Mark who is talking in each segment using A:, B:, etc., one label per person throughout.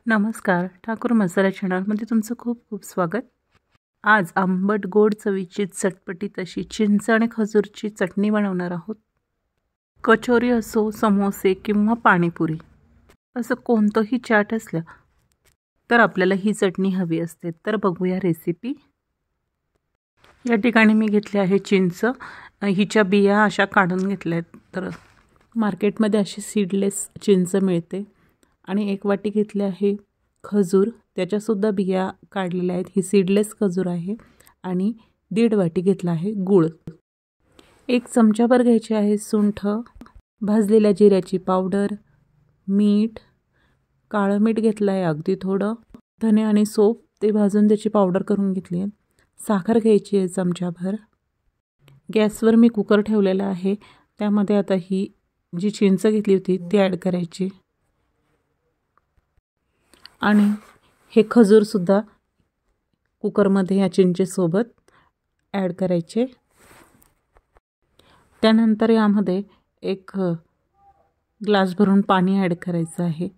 A: नमस्कार, ठाकूर मसाला चॅनलमध्ये तुमचं खूप खूप स्वागत। आज आंबट गोड चवीची चटपटीत अशी चिंच आणि खजूरची चटणी बनवणार आहोत। कचोरी असो, समोसे किंवा पाणीपुरी असं कोणतंही चाट असलं तर आपल्याला ही चटणी हवी असते। तर बघूया रेसिपी। या ठिकाणी मी घेतले आहे चिंच, हिच्या बिया अशा काढून घेतल्यात। तर मार्केटमध्ये अशी सीडलेस चिंच मिळते। आणि एक वाटी घेतली आहे खजूर, त्याच्यासुद्धा बिया काढलेल्या आहेत, ही सीडलेस खजूर आहे। आणि 1.5 वाटी घेतला आहे गूळ। 1 चमचाभर घ्यायचे आहे सुंठ, भाजलेल्या जिऱ्याची पावडर, मीठ, काळं मीठ घेतलं आहे अगदी थोडं, धने आणि सोप ते भाजून त्याची पावडर करून घेतली आहे। साखर घ्यायची आहे चमचाभर। गॅसवर मी कुकर ठेवलेला आहे, त्यामध्ये आता ही जी चिंच घेतली होती ती ॲड करायची आणि हे खजूरसुद्धा कुकरमध्ये या चिंचेसोबत ॲड करायचे। त्यानंतर यामध्ये 1 ग्लास भरून पाणी ॲड करायचं आहे।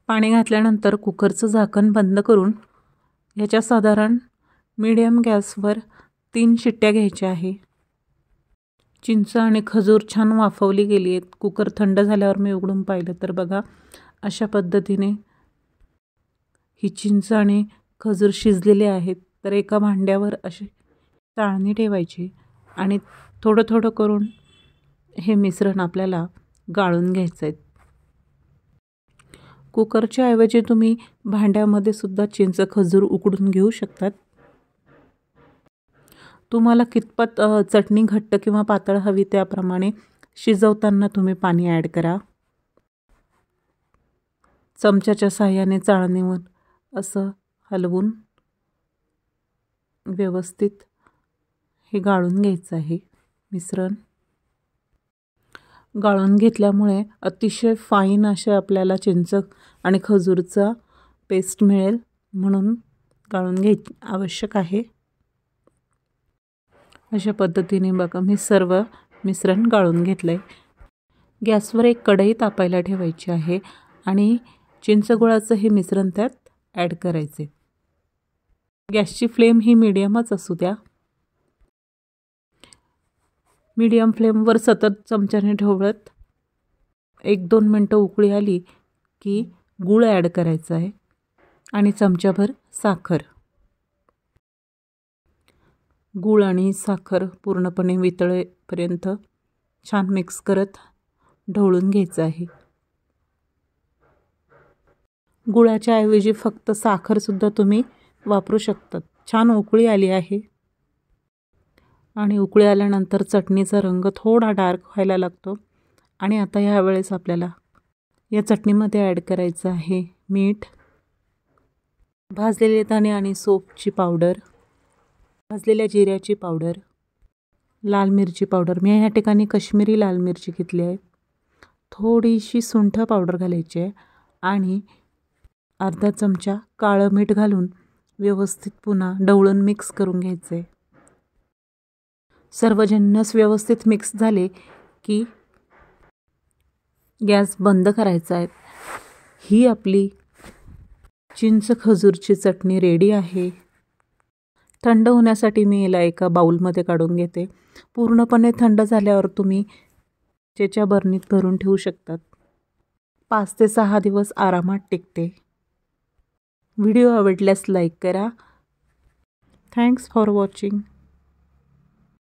A: पाणी घातल्यानंतर कुकरचं झाकण बंद करून याच्या साधारण मीडियम गॅसवर 3 शिट्ट्या घ्यायच्या आहे। चिंच आणि खजूर छान वाफवली गेली आहेत। कुकर थंड झाल्यावर मी उघडून पाहिलं तर बघा अशा पद्धतीने ही चिंच आणि खजूर शिजलेले आहेत। तर एका भांड्यावर अशी चाळणी ठेवायची आणि थोडं थोडं करून हे मिश्रण आपल्याला गाळून घ्यायचं आहे। कुकरच्या ऐवजी तुम्ही भांड्यामध्ये सुद्धा चिंच खजूर उकडून घेऊ शकतात। तुम्हाला कितपत चटणी घट्ट किंवा पातळ हवी त्याप्रमाणे शिजवताना तुम्ही पाणी ॲड करा। चमच्याच्या साहाय्याने चाळणीवर असं हलवून व्यवस्थित हे गाळून घ्यायचं आहे मिश्रण। गाळून घेतल्यामुळे अतिशय फाईन असे आपल्याला चिंच आणि खजूरचा पेस्ट मिळेल, म्हणून गाळून घ्यायची आवश्यक आहे। अशा पद्धतीने बघा मी सर्व मिश्रण गाळून घेतलंय। गॅसवर एक कढई तापायला ठेवायची आहे आणि चिंचगुळाचं हे मिश्रण त्यात ॲड करायचे। गॅसची फ्लेम ही मीडियमच असू द्या। मीडियम फ्लेमवर सतत चमच्याने ढवळत 1-2 मिनटं उकळी आली की गूळ ॲड करायचा आहे आणि चमचाभर साखर। गूळ आणि साखर पूर्णपणे वितळेपर्यंत छान मिक्स करत ढवळून घ्यायचं आहे। गुळाच्या ऐवजी फक्त साखरसुद्धा तुम्ही वापरू शकतात। छान उकळी आली आहे आणि उकळी आल्यानंतर चटणीचा रंग थोडा डार्क व्हायला लागतो आणि आता यावेळेस आपल्याला या चटणीमध्ये ॲड करायचं आहे मीठ, भाजलेले धने आणि सोपची पावडर, भाजलेल्या जिऱ्याची पावडर, लाल मिरची पावडर, मी या ठिकाणी काश्मीरी लाल मिरची घेतली आहे, थोडीशी सुंठ पावडर घालायची आहे आणि अर्धा चमचा काळं मीठ घालून व्यवस्थित पुन्हा ढवळून मिक्स करून घ्यायचे। सर्व जिन्नस व्यवस्थित मिक्स झाले की गॅस बंद करायचा आहे। ही आपली चिंच खजूरची चटणी रेडी आहे। थंड होण्यासाठी मी याला एका बाउलमध्ये काढून घेते। पूर्णपणे थंड झाल्यावर तुम्ही त्याच्या बरणीत भरून ठेवू शकतात। 5 ते 6 दिवस आरामात टिकते। व्हिडिओ आवडल्यास लाईक करा। Thanks for watching.